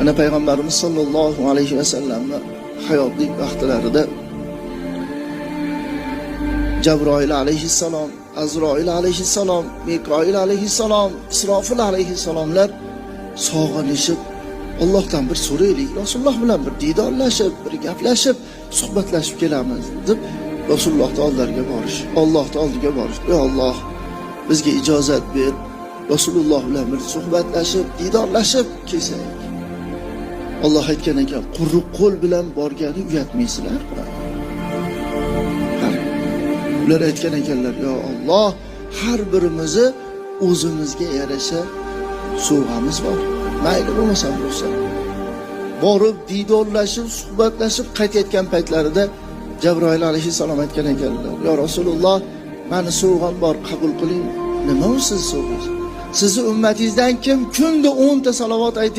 Ana Payg'ambarimiz sollallohu alayhi va sallamning hayotlik vaqtlarida Jabroil alayhissalom, Azroil alayhissalom, Mikoil alayhissalom, Isrofil alayhissalomlar sog'inishib, Allohdan bir so'raylik, Rasululloh bilan bir didorlashib, bir gaplashib, suhbatlashib kelamiz deb Rasulullohning oldilariga borish, Allohning oldiga borish. Ey Alloh, bizga ijozat ber, Rasululloh bilan bir suhbatlashib, didorlashib kelsak. Alloh aytgan ekan, quruq qo'l bilan borgani uyatmaysizlar. Ular aytgan ekanlar, yo Alloh, har birimizni o'zimizga yarasha sovg'amiz bor. Mayli bo'lmasa bo'lsa. Borib didorlashib, suhbatlashib qaytayotgan paytlarida Jabroil alayhissalom aytgan ekanlar, yo Rasululloh, meni sovg'am bor, qabul qiling. Nima u siz sovg'angiz? Sizni ummatingizdan kim kunda 10 ta salovat aytadi?